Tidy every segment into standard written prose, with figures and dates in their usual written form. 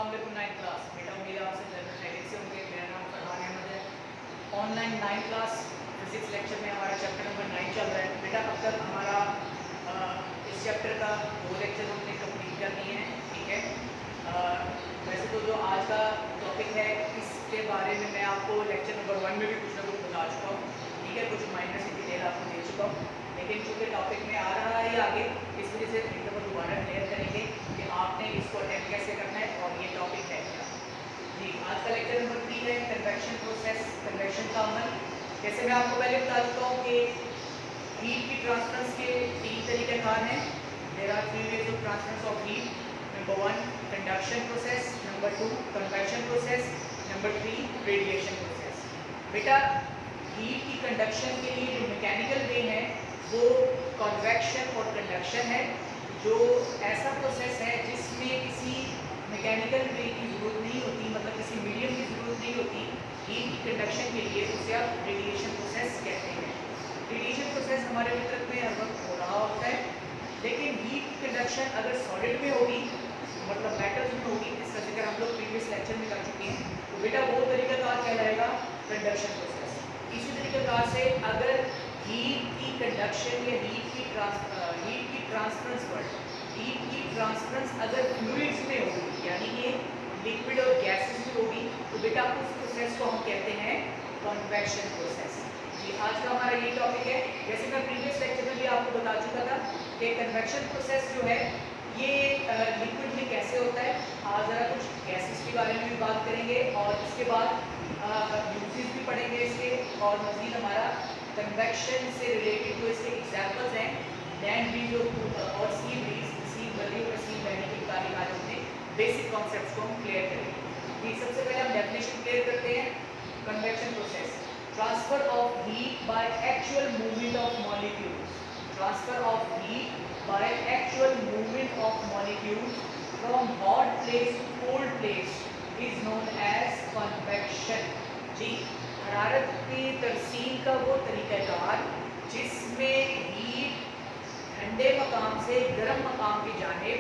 अस्सलाम वालेकुम 9th class. बेटा उम्मीद है आपसे जनरल क्रेडिट से होंगे। मेरा नाम फरहान अहमद है। Online 9th class physics lecture में हमारा चैप्टर नंबर 9 चल रहा है। बेटा अब तक हमारा इस चैप्टर का 2 लेक्चर हमने कंप्लीट कर लिए हैं, ठीक है। वैसे तो जो आज का टॉपिक है इसके बारे में मैं आपको लेक्चर नंबर 1 में भी कुछ ना कुछ बता चुका हूँ, ठीक है। कुछ माइनर सी डिटेल आपको दे चुका हूँ, लेकिन चूँकि टॉपिक में आ रहा है आगे, इस वजह से एक दफ़ा दोबारा क्लियर करेंगे कि आपने इसको अटेम्प्ट कैसे करना है और ये टॉपिक है क्या। जी, आज का लेक्चर नंबर 3 है कन्वेक्शन प्रोसेस, कन्वेक्शन का अमल। जैसे मैं आपको पहले बता चुका हूँ कि हीट की ट्रांसफरेंस के 3 तरीक़ेकार हैं। There are 3 ways of transference of heat. Number 1 conduction process, number 2 convection process, number 3 radiation process. बेटा हीट की कंडक्शन के लिए जो मैकेनिकल वे है वो कन्वेक्शन और कंडक्शन है, जो ऐसा प्रोसेस है जिसमें किसी मैकेनिकल वे की ज़रूरत नहीं होती, मतलब किसी मीडियम की ज़रूरत नहीं होती हीट की कंडक्शन के लिए। उसे आप रेडिएशन प्रोसेस कहते हैं। रेडिएशन प्रोसेस हमारे फितरत में हर वक्त हो रहा होता है, लेकिन हीट की कंडक्शन अगर सॉलिड में होगी, मतलब मेटल्स में होगी, इसका जिक्र हम लोग प्रीवियस लेक्चर में कर चुके हैं, तो बेटा वो तरीक़ाकार कहलाएगा कंडक्शन प्रोसेस। इसी तरीक़ाकार से अगर हीट की कंडक्शन या हीट की ट्रांसफरेंस अगर फ्लूइड्स में होगी, यानी कि लिक्विड और गैसेस में होगी, तो बेटा उस प्रोसेस को हम कहते हैं कन्वेक्शन प्रोसेस। जी, आज का हमारा ये टॉपिक है। जैसे मैं प्रीवियस लेक्चर में भी आपको बता चुका था कि कन्वेक्शन प्रोसेस जो है ये लिक्विड में कैसे होता है। आज ज़रा कुछ गैसेस के बारे में भी बात करेंगे और इसके बाद यूजेस भी पढ़ेंगे इसके, और मज़ीद हमारा कन्वेक्शन से रिलेटेड जो इसके एग्जाम्पल्स हैं, लैंड ब्रीज और सी ब्रीज, सी वैल्यू और सी वैल्यू के मुताबिक आज अपने बेसिक कॉन्सेप्ट्स को हम क्लियर करेंगे। जी, सबसे पहले हम डेफिनेशन क्लियर करते हैं। Convection process, transfer of heat by actual movement of molecules. Transfer of heat by actual movement of molecules from hot place to cold place is known as convection. जी, हरारत की तरसील का वो तरीक़ाकार जिसमें हीट ठंडे मकाम से गर्म मकाम की जानिब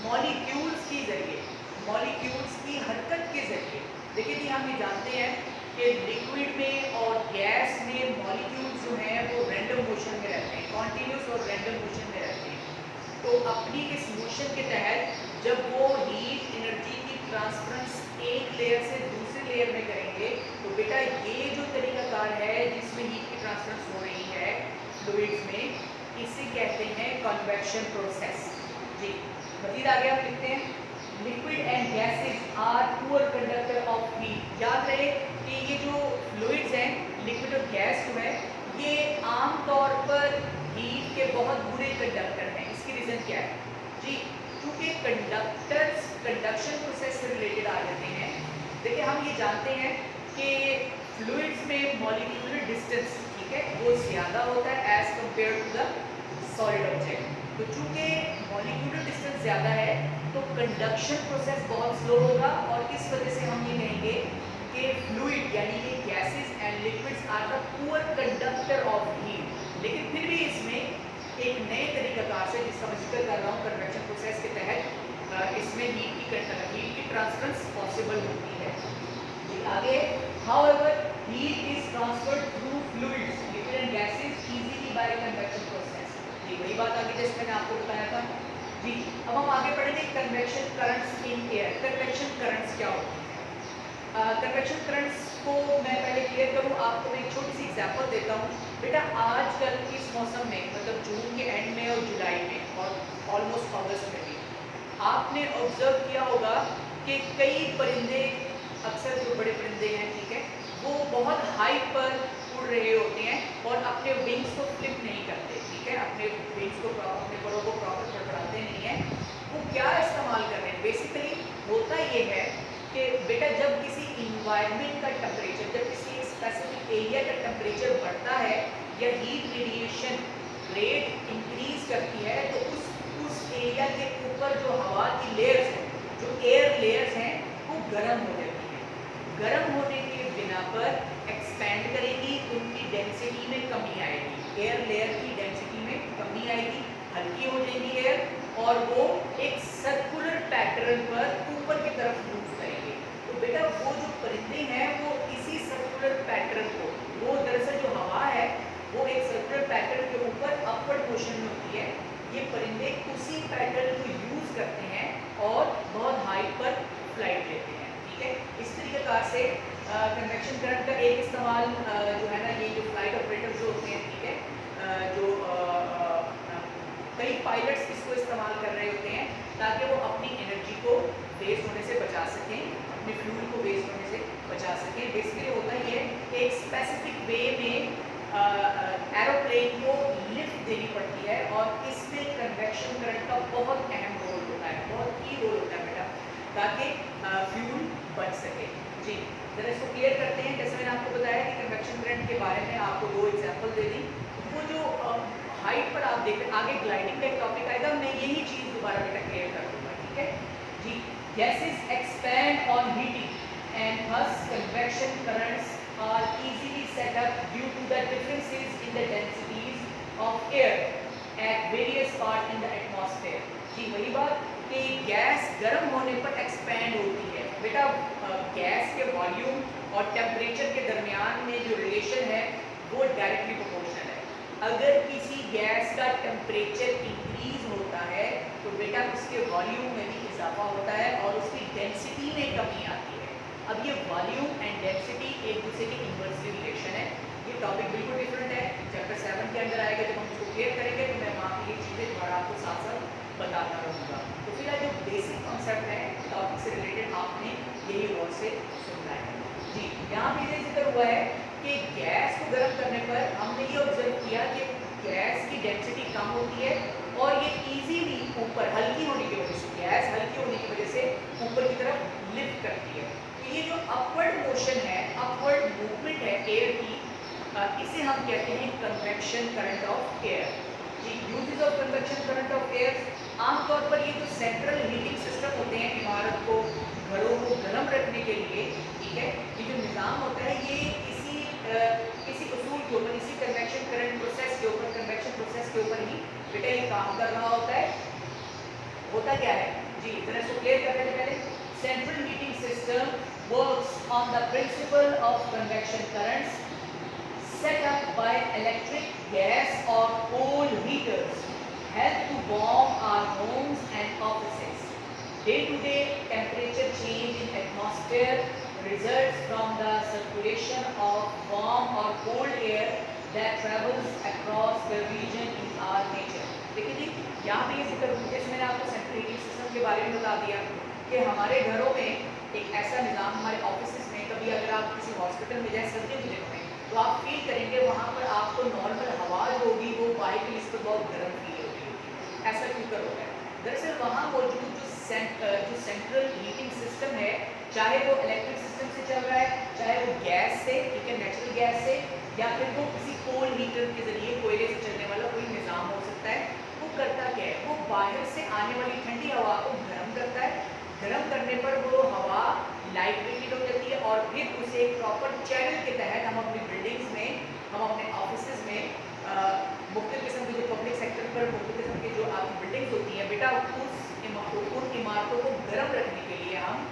मॉलिक्यूल्स की ज़रिए, मॉलिक्यूल्स की हरकत के ज़रिए। देखिए जी, हम ये जानते हैं कि लिक्विड में और गैस में मॉलिक्यूल्स जो हैं वो रैंडम मोशन में रहते हैं, कॉन्टीन्यूस और रैंडम मोशन में रहते हैं। तो अपनी इस मोशन के तहत जब वो हीट एनर्जी की ट्रांसफरेंस एक लेयर से दूसरे लेयर में करेंगे, तो बेटा ये जो तरीक़ाकार है जिसमें हीट की ट्रांसफरेंस हो रही है फ्लूइड्स में, इसे कहते हैं कन्वेक्शन प्रोसेस। जी, मज़ीद आगे आप लिखते हैं, liquid and gases are poor conductor of heat. याद रहे कि ये जो फ्लूइड्स हैं, लिक्विड और गैस जो है, ये आम तौर पर हीट के बहुत बुरे कंडक्टर हैं। इसकी रीज़न क्या है जी? क्योंकि कंडक्टर्स कंडक्शन प्रोसेस से रिलेटेड आ जाते हैं। देखिए, हम ये जानते हैं कि फ्लूइड्स में मॉलिक्यूलर डिस्टेंस, ठीक है, वो ज़्यादा होता है as compare to the solid object. तो चूँकि मॉलिक्यूलर डिस्टेंस ज़्यादा है तो कंडक्शन प्रोसेस बहुत स्लो होगा, और इस वजह से हम ये कहेंगे कि फ्लूइड यानी कि gases and liquids are the poor conductor of heat. लेकिन फिर भी इसमें एक नए तरीक़ाकार से, जिसका मैं जिक्र कर रहा हूँ कन्वेक्शन प्रोसेस के तहत, इसमें हीट की ट्रांसफरेंस पॉसिबल होती है। जी, आगे, however heat is transferred through fluids, liquid and gases easily by convection process. जी, वही बात आगे जैसे मैंने आपको बताया था। जी, अब हम आगे पढ़ेंगे convection currents in air. Convection currents क्या होती है? कन्वेक्शन करंट्स को मैं पहले क्लियर करूँ, आपको मैं एक छोटी सी एग्जांपल देता हूँ। बेटा आजकल इस मौसम में, मतलब जून के एंड में और जुलाई में और ऑलमोस्ट अगस्त में भी, आपने ऑब्जर्व किया होगा कि कई परिंदे, अक्सर जो बड़े परिंदे हैं, ठीक है, वो बहुत हाइट पर उड़ रहे होते हैं और अपने विंग्स को फ्लिप नहीं करते, ठीक है, अपने विंग्स को अपने परों को प्रॉपर फड़फड़ाते नहीं हैं। वो क्या इस्तेमाल कर रहे हैं? बेसिकली होता ये है कि बेटा जब किसी इन्वायरमेंट का टेम्परेचर, जब किसी स्पेसिफिक एरिया का टेम्परेचर बढ़ता है या हीट रेडिएशन रेट इंक्रीज करती है, तो उस एरिया के ऊपर जो हवा की लेयर्स हैं, जो एयर लेयर्स हैं, वो गर्म हो जाती हैं। गर्म होने के बिना पर एक्सपेंड करेगी, उनकी डेंसिटी में कमी आएगी, एयर लेयर की डेंसिटी में कमी आएगी, हल्की हो जाएगी एयर, और वो एक सर्कुलर पैटर्न पर ऊपर की तरफ मूव करेंगे। तो बेटा वो जो परिंदे हैं वो इसी सर्कुलर पैटर्न को, वो दरअसल जो हवा है वो एक सर्कुलर पैटर्न के ऊपर अपवर्ड मोशन में होती है। ये परिंदे उसी पैटर्न को यूज करते हैं और बहुत हाइट पर फ्लाइट लेते हैं। ठीक है, इस तरीके से कन्वेक्शन करंट का एक इस्तेमाल जो है ना, ये जो फ्लाइट ऑपरेटर्स जो होते हैं, ठीक है, जो कई पायलट्स इसको इस्तेमाल कर रहे होते हैं ताकि वो अपनी एनर्जी को वेस्ट होने से बचा सकें, अपने फ्यूल को वेस्ट होने से बचा सकें। बेसिकली होता ही है कि एक स्पेसिफिक वे में एरोप्लेन को लिफ्ट देनी पड़ती है और इसमें कन्वेक्शन करंट का बहुत अहम रोल होता है, बहुत ही रोल होता है बेटा, ताकि फ्यूल बच सके। जी जरा इसको क्लियर करते हैं। जैसे मैंने आपको बताया कि कन्वेक्शन करंट के बारे में आपको दो एग्जांपल दे दी। वो जो हाइट पर आप देख रहे हैं, आगे ग्लाइडिंग का एक टॉपिक आएगा, मैं यही चीज़ दोबारा बेटा क्लियर कर दूंगा। ठीक है जी, gases expand on heating and thus convection currents are easily set up due to the differences in the densities of air at various parts in the atmosphere। जी वही बात कि गैस गर्म होने पर एक्सपैंड होती है बेटा। गैस के वॉल्यूम और टेम्परेचर के दरमियान में जो रिलेशन है वो डायरेक्टली प्रोपोर्शनल है। अगर किसी गैस का टेम्परेचर इंक्रीज होता है तो बेटा उसके वॉल्यूम में भी इजाफा होता है और उसकी डेंसिटी में कमी आती है। अब ये वॉल्यूम एंड डेंसिटी एक दूसरे के इन्वर्सली रिलेशन है। ये टॉपिक बिल्कुल डिफरेंट है, चैप्टर 7 के अंदर आएगा। जब हम इसको क्लियर करेंगे तो मैं वहाँ की ये चीज़ें दोबारा आपको साथ साथ बताता रहूँगा। तो फिलहाल जो बेसिक कॉन्सेप्ट है टॉपिक से रिलेटेड आपने यही गौर से सुनना है। जी यहाँ पे ये जिक्र हुआ है कि गैस को गर्म करने पर हमने ये ऑब्जर्व किया कि गैस की डेंसिटी कम होती है और ये इजीली ऊपर, हल्की होने की वजह से, गैस हल्की होने की वजह से ऊपर की तरफ लिफ्ट करती है। तो ये जो अपवर्ड मोशन है, अपवर्ड मूवमेंट है एयर की, इसे हम कहते हैं कन्वेक्शन करंट ऑफ एयर। जी uses of convection current of air, आमतौर पर ये जो सेंट्रल हीटिंग सिस्टम होते हैं इमारत को, घरों को गर्म रखने के लिए, ठीक है, ये जो निज़ाम होता है ये इसी उसूल के ऊपर, इसी कन्वेक्शन करंट प्रोसेस के ऊपर, कन्वेक्शन प्रोसेस के ऊपर ही बेटा ये काम कर रहा होता है। होता क्या है जी, जरा इसको क्लियर करने से पहले, central heating system works on the principle of convection currents set up by electric, gas or coal heaters help to warm our homes and offices. Day-to-day temperature change in atmosphere results from the circulation of warm or cold air that travels across the region in our nature। देखिए जी यहाँ पे ये जिक्र, जैसे मैंने आपको central heating system के बारे में बता दिया कि हमारे घरों में एक ऐसा निज़ाम, हमारे ऑफिस में, कभी अगर आप किसी हॉस्पिटल में जाए सर्दियों के दिन में तो आप फील करेंगे वहाँ पर आपको नॉर्मल हवा जो होगी वो बाहर की लिस्ट पर बहुत गर्म फील होगी। ऐसा क्यों कर होता है? दरअसल वहाँ मौजूद जो सेंट्रल हीटिंग सिस्टम है, चाहे वो इलेक्ट्रिक सिस्टम से चल रहा है, चाहे वो गैस से, ठीक है, नेचुरल गैस से, या फिर वो किसी कोल हीटर के जरिए कोयले से चलने वाला कोई निज़ाम हो सकता है। वो करता क्या है, वो बाहर से आने वाली ठंडी हवा को गर्म करता है। गर्म करने पर वो हवा लाइट वेटेड हो जाती है और फिर उसे एक प्रॉपर चैनल के तहत हम अपनी बिल्डिंग्स में, हम अपने ऑफिसेज में, मुख्तलिफ किस्म के जो पब्लिक सेक्टर पर मुख्तलिफ किस्म की जो आपकी बिल्डिंग्स होती हैं बेटा, उन इमारतों को गर्म रखने के लिए हम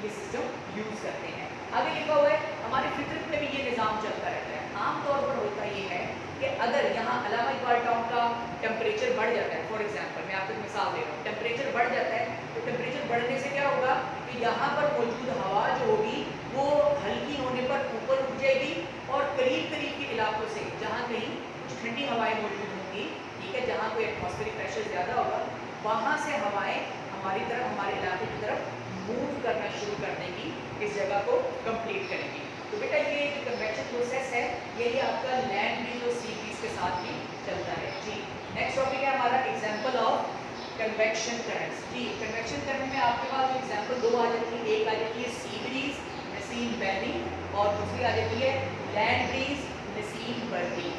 ये सिस्टम यूज़ करते हैं। आगे लिखा हुआ है हमारी फितरत में भी ये निज़ाम चलता रहता है। आमतौर पर होता ये है कि अगर यहाँ अलामा इकबाल टाउन का टेम्परेचर बढ़ जाता है, फॉर एग्जांपल मैं आपको एक मिसाल दे रहा हूँ, टेम्परेचर बढ़ जाता है तो टेम्परेचर बढ़ने से क्या होगा कि यहाँ पर मौजूद हवा जो होगी वो हल्की होने पर ऊपर उठ जाएगी और करीब करीब के इलाकों से जहाँ कहीं कुछ ठंडी हवाएं मौजूद होंगी, ठीक है, जहाँ कोई एटमॉस्फेरिक प्रेशर ज़्यादा होगा, वहाँ से हवाएँ हमारी तरफ, हमारे इलाके की तरफ मूव करना शुरू कर देंगी, इस जगह को कंप्लीट करेंगी। तो बेटा ये जो कन्वेक्शन प्रोसेस है यही आपका लैंड ब्रीज और सी ब्रीज के साथ भी चलता है। जी नेक्स्ट टॉपिक है हमारा एग्जांपल ऑफ कन्वेक्शन करंट्स। जी कन्वेक्शन करंट में आपके पास एग्जांपल दो आ जाती है, एक आ जाती है सी ब्रीज नसीम बैली और दूसरी आ जाती है लैंड ब्रीज नसीम बर्दी।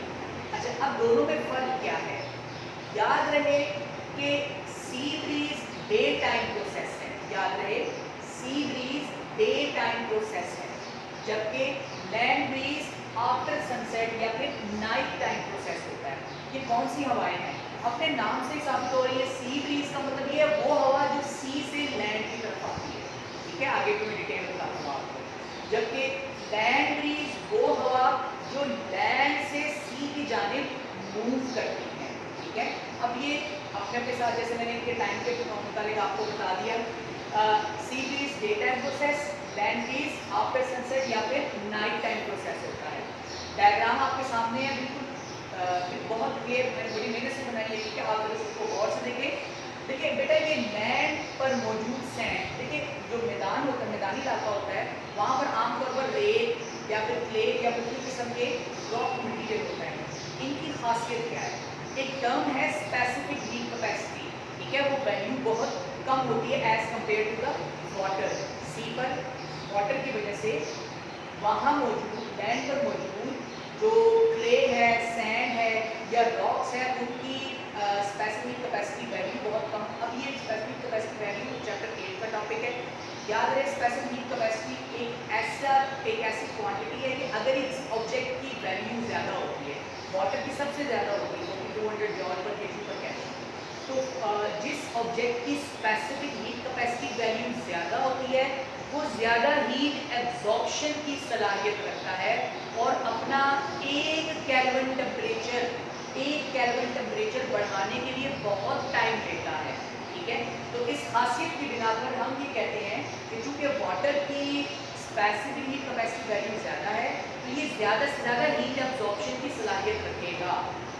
अच्छा अब दोनों में फ़र्क क्या है? याद रहे कि sea breeze day time process है, याद रहे sea breeze day time process है, जबकि लैंड ब्रीज आफ्टर सनसेट या फिर नाइट टाइम प्रोसेस होता है। ये कौन सी हवाएं हैं? अपने नाम से ही साबित हो रही है। सी ब्रीज का मतलब ये है वो हवा जो सी से लैंड की तरफ आती है, ठीक है, आगे भी मैं डिटेल बताता हूँ आपको। जबकि लैंड ब्रीज वो हवा जो लैंड से सी की जानिब मूव करती है, ठीक है। अब ये अपने साथ, जैसे मैंने इनके टाइम के मुताबिक आपको बता दिया, sea breeze day time process, land breeze after sunset या फिर नाइट टाइम प्रोसेस होता है। डायग्राम आपके सामने है, बिल्कुल बहुत क्लियर, मैंने बड़ी मेहनत से बनाई है, ठीक है, आप अगर इसको गौर से देखें। देखिए बेटा, ये लैंड पर मौजूद सैंड, देखिए जो मैदान होता है, मैदानी इलाका होता है, वहाँ पर आमतौर पर रेत या फिर क्ले या दूसरी किस्म के रॉक मटीरियल होता है। इनकी खासियत क्या है? एक टर्म है स्पेसिफिक हीट कैपेसिटी, ठीक है, वो वैल्यू बहुत कम होती है as compare to the water. Sea पर वाटर की वजह से वहाँ मौजूद, लैंड पर मौजूद जो क्ले है, सैंड है या रॉक्स है, उनकी स्पेसिफिक कैपेसिटी वैल्यू बहुत कम। अब ये स्पेसिफिक कैपेसिटी वैल्यू चैप्टर 8 का टॉपिक है। याद रहे, स्पेसिफिक कैपेसिटी एक ऐसी क्वांटिटी है कि अगर इस ऑब्जेक्ट की वैल्यू ज़्यादा होती है, वाटर की सबसे ज़्यादा होती है, 200 जॉल पर केजी पर कहते हैं, तो जिस ऑब्जेक्ट की स्पेसिफिक हीट कैपेसिटी वैल्यू ज़्यादा होती है वो ज़्यादा हीट एब्जॉर्प्शन की सलाहियत रखता है और अपना एक केल्विन टेम्परेचर बढ़ाने के लिए बहुत टाइम लेता है, ठीक है। तो इस खासियत की बिना पर हम ये कहते हैं कि चूँकि वाटर की स्पेसिफिक हीट कैपेसिटी वैल्यू ज़्यादा है तो ये ज़्यादा से ज़्यादा हीट एब्जॉर्प्शन की सलाहियत रखेगा।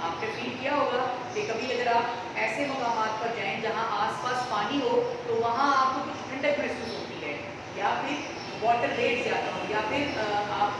आपने फील किया होगा कि कभी अगर आप ऐसे मकामात पर जाएं जहां आसपास पानी हो तो वहां आपको कुछ ठंडक महसूस होती है, या फिर वाटर रेट ज़्यादा हो, या फिर आप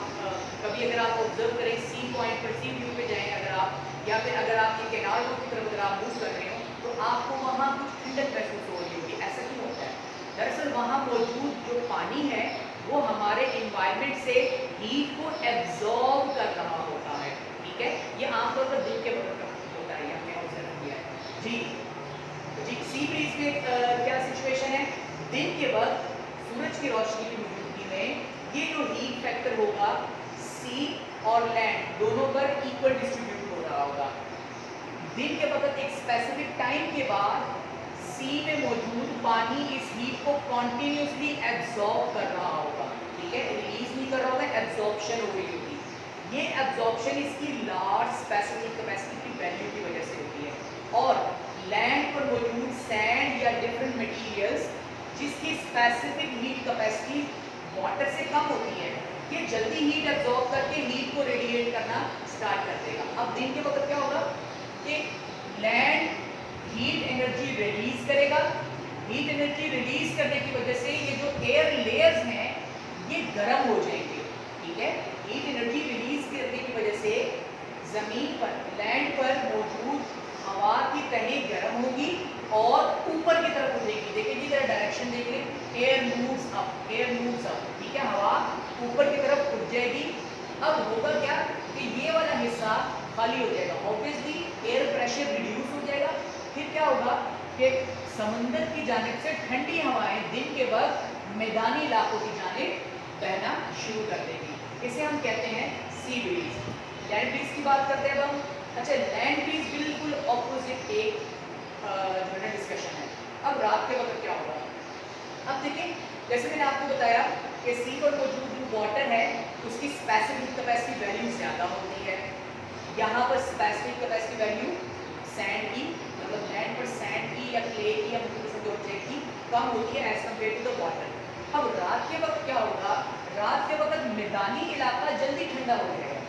कभी अगर आप ऑब्जर्व करें सी पॉइंट पर, सी व्यू पे जाएं अगर आप, या फिर अगर आप ये कैनाल रोड की तरफ अगर आप मूव कर रहे हो तो आपको वहाँ कुछ ठंडक महसूस हो रही होगी। ऐसा क्यों होता है? दरअसल वहाँ मौजूद जो पानी है वो हमारे इन्वायरमेंट से हीट को एब्जॉर्ब कर रहा होता है, ठीक है। ये आमतौर पर दिन के वक्त होता है, हमने ऑब्जर्व किया है जी। जी, सी ब्रीज में क्या सिचुएशन है? दिन के वक्त सूरज की रोशनी की मौजूदगी में ये जो हीट फैक्टर होगा सी और लैंड दोनों पर इक्वल डिस्ट्रीब्यूट हो रहा होगा। दिन के वक्त एक स्पेसिफिक टाइम के बाद सी में मौजूद पानी इस हीट को कॉन्टिन्यूसली एब्जॉर्ब कर रहा होगा, ठीक है, रिलीज नहीं कर रहा होगा, एब्जॉर्प्शन हो रही होगी। ये एब्जॉर्प्शन इसकी लार्ज स्पेसिफिक कैपेसिटी की वैल्यू की वजह से होती है। और लैंड पर मौजूद सैंड या डिफरेंट मटेरियल्स जिसकी स्पेसिफिक हीट कैपेसिटी वाटर से कम होती है, ये जल्दी हीट एब्जॉर्ब करके हीट को रेडिएट करना स्टार्ट कर देगा। अब दिन के वक्त क्या होगा कि लैंड हीट एनर्जी रिलीज करेगा। हीट एनर्जी रिलीज करने की वजह से ये जो एयर लेयर्स हैं ये गर्म हो जाएंगे, ठीक है। हीट एनर्जी रिलीज करने की वजह से जमीन पर, लैंड पर मौजूद हवा की तहें गर्म होगी और ऊपर की तरफ उठेगी। देखिए जी, जरा डायरेक्शन देख लें, एयर मूव्स अप, ठीक है, हवा ऊपर की तरफ उठ जाएगी। अब होगा क्या कि ये वाला हिस्सा खाली हो जाएगा, ऑब्वियसली एयर प्रेशर रिड्यूस हो जाएगा। फिर क्या होगा कि समंदर की जानिब से ठंडी हवाएं दिन के वक्त मैदानी इलाकों की जानिब बहना शुरू कर देगी। इसे हम कहते हैं सी ब्रीज। लैंड ब्रीज की बात करते हैं हम। अच्छा, लैंड ब्रीज बिल्कुल ऑपोजिट एक जो है डिस्कशन है। अब रात के वक्त क्या होगा? अब देखिए, जैसे मैंने आपको बताया कि सी पर मौजूद जो वाटर है उसकी स्पेसिफिक कैपेसिटी वैल्यू ज़्यादा होती है। यहाँ पर स्पेसिफिक कैपेसिटी वैल्यू सैंड की, मतलब लैंड पर सैंड की या क्ले की या किसी ऑब्जेक्ट की कम होती है as compare to the water. अब रात के वक्त क्या होगा? रात के वक्त मैदानी इलाका जल्दी ठंडा हो जाएगा।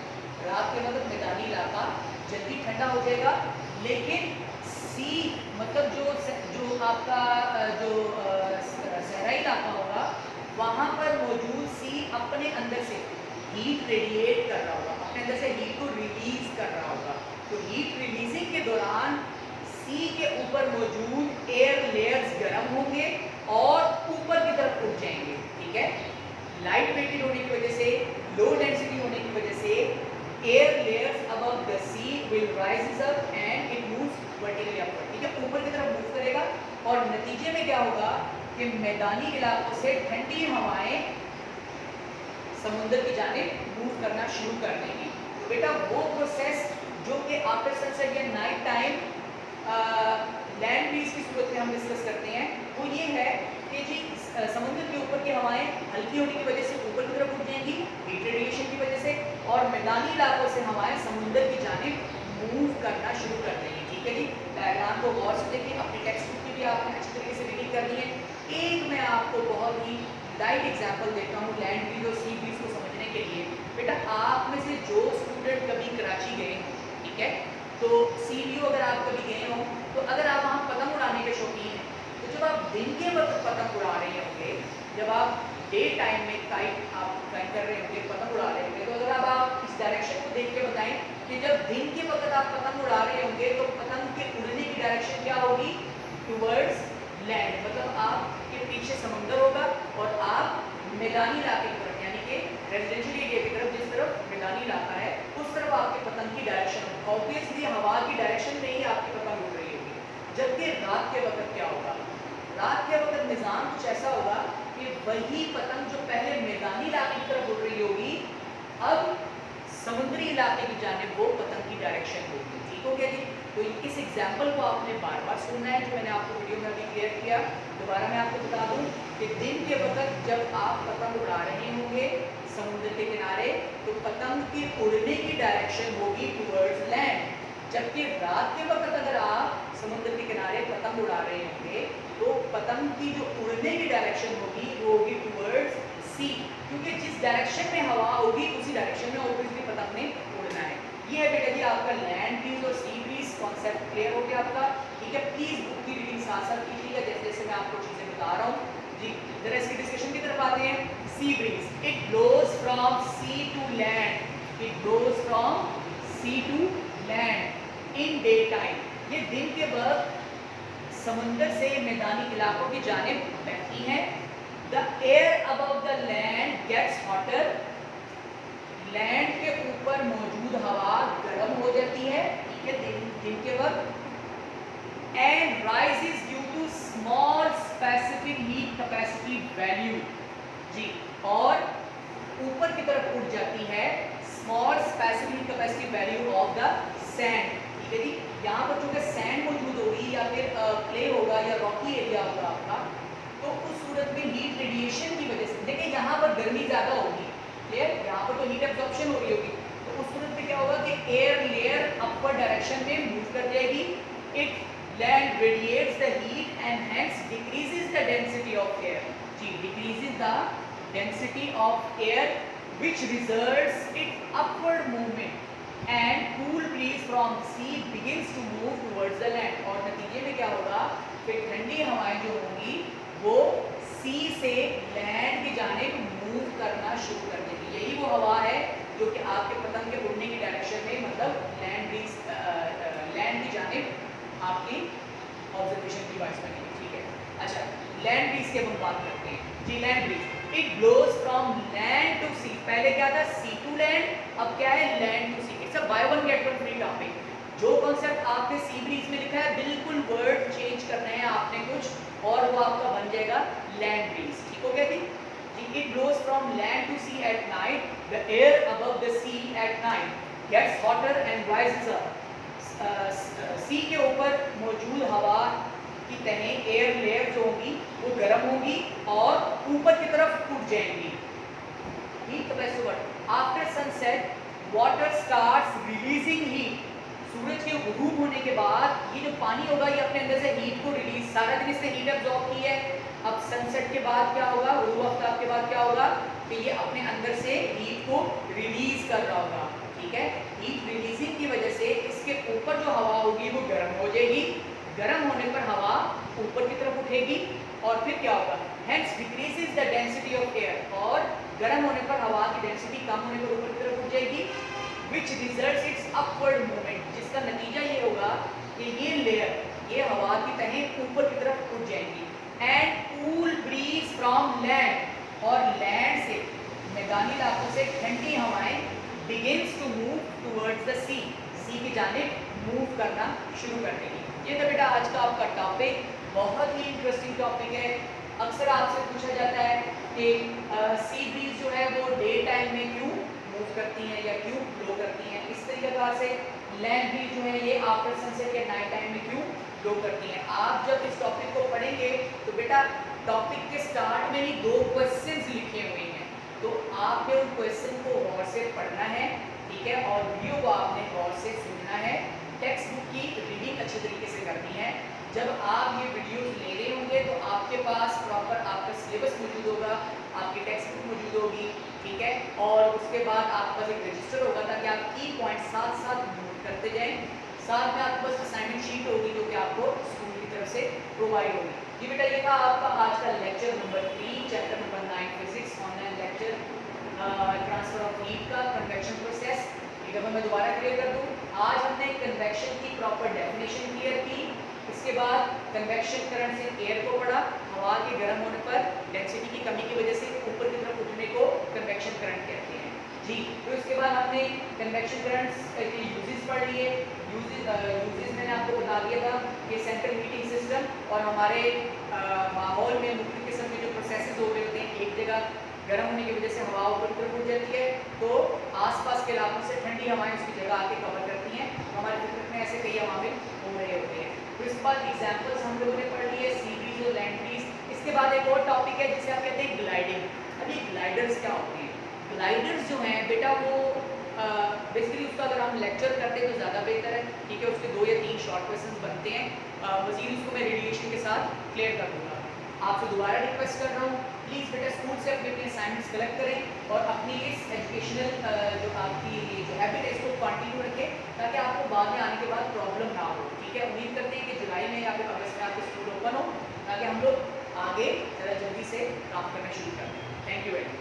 रात के वक्त मैदानी इलाका जल्दी ठंडा हो जाएगा, लेकिन सी मतलब जो आपका जो सहराई इलाका होगा वहाँ पर मौजूद सी अपने अंदर से हीट रेडिएट कर रहा होगा, अपने अंदर से हीट को रिलीज कर रहा होगा। तो हीट रिलीजिंग के दौरान सी के ऊपर मौजूद एयर लेयर्स गर्म होंगे और ऊपर की तरफ उठ जाएंगे, ठीक है। लाइट वेटेड होने की वजह से, लो डेंसिटी होने की वजह से air layers above the sea will rise up and it moves vertically upward, ठीक है, ऊपर की तरफ मूव करेगा। और नतीजे में क्या होगा कि मैदानी इलाकों से ठंडी हवाएं समुद्र की जानिब मूव करना शुरू कर देंगी। तो बेटा वो प्रोसेस जो कि आफ्टर सनसेट या नाइट टाइम लैंड ब्रीज की सूरत में हम डिस्कस करते हैं वो ये है कि जी समुद्र के ऊपर की हवाएं हल्की होने की वजह से ऊपर की तरफ उठ जाएंगी हीट रेडिएशन की वजह से, और मैदानी इलाकों से हवाएं समुद्र की जानिब मूव करना शुरू कर देंगी। ठीक है जी, डायग्राम को गौर से देखिए, अपने टेक्स्ट बुक की भी आपने अच्छी तरीके से रीडिंग करनी है। एक मैं आपको बहुत ही लाइट एग्जांपल देता हूँ लैंड ब्रीज और सी ब्रीज को समझने के लिए। बेटा आप में से जो स्टूडेंट कभी कराची गए हो, ठीक है, तो सीडीओ अगर आप कभी गए हो तो अगर आप वहाँ पतंग उड़ाने के शौकीन हैं तो जब आप दिन के वक्त पतंग उड़ा रहे होंगे, जब आप डे टाइम में काइट आप फ्लाई कर रहे होंगे, पतंग उड़ा रहे होंगे, तो अगर आप इस डायरेक्शन को देख के बताएं कि जब दिन के वक्त आप पतंग उड़ा रहे होंगे तो पतंग के उड़ने की डायरेक्शन क्या होगी? टुवर्ड्स लैंड, मतलब आपके पीछे समुंदर होगा और आप मैदानी इलाके की तरफ यानी कि रेजिडेंशियल एरिया की तरफ, जिस तरफ मैदानी इलाका है उस तरफ आपके पतंग की डायरेक्शन होगी। ऑब्वियसली हवा की डायरेक्शन में ही आपकी पतंग उड़ रही होगी। जबकि रात के वक्त क्या होगा? रात के वक्त निज़ाम कुछ ऐसा होगा कि वही पतंग जो पहले मैदानी इलाके की तरफ उड़ रही होगी अब समुद्री इलाके की जानिब वो पतंग की डायरेक्शन होगी। ठीक हो गया जी? तो इस एग्जाम्पल को आपने बार बार सुनना है जो मैंने आपको वीडियो में अभी क्लियर किया। दोबारा मैं आपको बता दूं कि दिन के वक्त जब आप पतंग उड़ा रहे होंगे समुद्र के किनारे तो पतंग की उड़ने की डायरेक्शन होगी टुवर्ड्स लैंड, जबकि रात के वक्त अगर आप समुद्र के किनारे पतंग उड़ा रहे होंगे तो पतंग की जो उड़ने की डायरेक्शन होगी वो होगी टुवर्ड्स सी, क्योंकि जिस डायरेक्शन में हवा होगी उसी डायरेक्शन में ऑब्वियसली पतंग ने उड़ना है। ये है बेटा जी आपका लैंड ब्रीज और सी ब्रीज कॉन्सेप्ट क्लियर हो गया आपका। ठीक है, प्लीज बुक की रीडिंग साथ साथ कीजिएगा जैसे जैसे मैं आपको चीजें बता रहा हूँ जी। जरा इसकी डिस्कशन की तरफ आते हैं। Sea breeze, it blows from sea to land, it blows from sea to land in day time. ये दिन के वक्त समुंदर से मैदानी इलाकों की जानिब बहती है। The air above the land gets hotter, land के ऊपर मौजूद हवा गर्म हो जाती है, ठीक है, दिन के वक्त। And rises due to small specific heat capacity value जी, और ऊपर की तरफ उठ जाती है small specific heat capacity value of the sand. ठीक है जी, यहाँ पर चूंकि सैंड मौजूद होगी या फिर क्ले होगा या रॉकी एरिया होगा आपका, तो उस सूरत में हीट रेडिएशन की वजह से देखिए यहाँ पर गर्मी ज्यादा होगी, यहाँ पर तो हीट एब्जॉर्प्शन हो रही होगी, तो उस सूरत में क्या होगा कि एयर लेयर अपवर्ड डायरेक्शन में मूव कर जाएगी। It land radiates the heat and hence decreases the density of air जी, decreases the density of air which results it upward movement and cool breeze from sea begins to move towards the land. और नतीजे में क्या होगा कि ठंडी हवाएं जो होंगी वो सी से लैंड की जानिब मूव करना शुरू कर देगी। यही वो हवा है जो कि आपके पतंग के उड़ने की डायरेक्शन में मतलब लैंड ब्रीज लैंड की जानिब आपकी ऑब्जर्वेशन की बात बनेगी। ठीक है, अच्छा लैंड ब्रीज की हम बात करते हैं जी। Land breeze it blows from land to sea, पहले क्या था सी टू लैंड, अब क्या है land to sea. It's a buy one get one free topic. जो कॉन्सेप्ट आपने सी ब्रीज में लिखा है बिल्कुल वर्ड चेंज करना है आपने कुछ और वो आपका बन जाएगा लैंड ब्रीज। ठीक हो गया जी? It blows from land to sea at night. The air above the sea at night gets hotter and rises up. सी के ऊपर मौजूद हवा की तहें एयर लेयर जो होगी वो गर्म होगी और ऊपर की तरफ उठ जाएंगी। Heat capacity what? After sunset water starts releasing heat. सूरज के गुरूब होने के बाद ये जो पानी होगा ये अपने अंदर से हीट को रिलीज, सारा दिन इसने हीट एब्जॉर्ब की है। अब सनसेट के बाद क्या होगा, गुरूब आफ्ताब के बाद क्या होगा कि ये अपने अंदर से हीट को रिलीज कर रहा होगा। ठीक है, हीट रिलीजिंग की वजह से इसके ऊपर जो हवा होगी वो गर्म हो जाएगी। गर्म होने पर हवा ऊपर की तरफ उठेगी और फिर क्या होगा, hence decreases the density of air, और गर्म होने पर हवा की डेंसिटी कम होने पर ऊपर की तरफ उठ जाएगी, which results its upward movement, जिसका नतीजा ये होगा कि ये लेयर, ये हवा की तहें ऊपर की तरफ उठ जाएंगी। And cool breeze from land, और लैंड से मैदानी इलाकों से ठंडी हवाएं begins to move towards the sea, सी की जानिब मूव करना शुरू कर देगी। ये तो बेटा आज का आपका टॉपिक, बहुत ही इंटरेस्टिंग टॉपिक है। अक्सर आपसे पूछा जाता है कि सी ब्रीज जो है वो डे टाइम में क्यों मूव करती हैं या क्यों फ्लो करती हैं, इस तरीके से लैंड ब्रीज जो है ये आफ्टर सनसेट या नाइट टाइम में क्यों फ्लो करती हैं। आप जब इस टॉपिक को पढ़ेंगे तो बेटा टॉपिक के स्टार्ट में ही 2 क्वेश्चंस लिखे हुए हैं, तो आपने उन क्वेश्चन को गौर से पढ़ना है, ठीक है, और वीडियो को आपने गौर से सुनना है। टेक्स्ट बुक की रीडिंग अच्छे तरीके से करनी है। जब आप ये वीडियोस ले रहे होंगे तो आपके पास प्रॉपर आपका सिलेबस मौजूद होगा, आपकी टेक्स्ट बुक मौजूद होगी, ठीक है, और उसके बाद आपके पास एक रजिस्टर होगा ताकि आप की पॉइंट साथ साथ नोट करते जाएं। साथ में आपके पास असाइनमेंट शीट होगी जो कि आपको स्कूल की तरफ से प्रोवाइड होगी। जी बेटा ये था आपका आज का lecture number 3 chapter number 9 physics online lecture transfer of heat का कन्वेक्शन प्रोसेस। एक दफा मैं दोबारा क्लियर कर दूं, आज हमने कन्वेक्शन की प्रॉपर डेफिनेशन क्लियर की, इसके बाद कन्वेक्शन करंट से एयर को पढ़ा, हवा के गर्म होने पर डेंसिटी की कमी की वजह से ऊपर की तरफ उठने को कन्वेक्शन करंट कहते हैं जी। तो इसके बाद हमने कन्वेक्शन करंट्स के यूजेस पढ़ लिए। यूजेस मैंने आपको बता दिया था कि सेंट्रल हीटिंग सिस्टम और हमारे माहौल में मुख्तलिफ किस्म के जो प्रोसेसेस हो रहे होते हैं, एक जगह गर्म होने की वजह से हवा ऊपर की तरफ उठ जाती है तो आसपास के इलाकों से ठंडी हवाएं उसकी जगह आके कवर करती हैं, तो हमारे फितरत में ऐसे कई अवामिल हो रहे होते हैं। तो इसके बाद एग्जाम्पल्स हम लोगों ने पढ़ लिए, सी ब्रीज और लैंड ब्रीज। इसके बाद एक और टॉपिक है जिसे आप कहते हैं ग्लाइडिंग। अब ये ग्लाइडर्स क्या होते हैं? ग्लाइडर्स जो हैं बेटा वो बेसिकली उसका अगर हम लेक्चर करते हैं तो ज़्यादा बेहतर है, ठीक है, उसके 2 या 3 शॉर्ट क्वेश्चन बनते हैं। मज़ीद उसको मैं रेडिएशन के साथ क्लियर कर दूँगा। आपसे दोबारा रिक्वेस्ट कर रहा हूँ, प्लीज़ बेटा स्कूल से अपने अपने असाइनमेंट्स कलेक्ट करें और अपनी इस एजुकेशनल जो आपकी जो हैबिट है इसको कंटिन्यू रखें ताकि आपको बाद में आने के बाद प्रॉब्लम ना हो, ठीक है। उम्मीद करते हैं कि जुलाई में या फिर अगस्त में आपके स्कूल ओपन हो ताकि हम लोग आगे ज़रा जल्दी से काम करना शुरू कर दें। Thank you very much.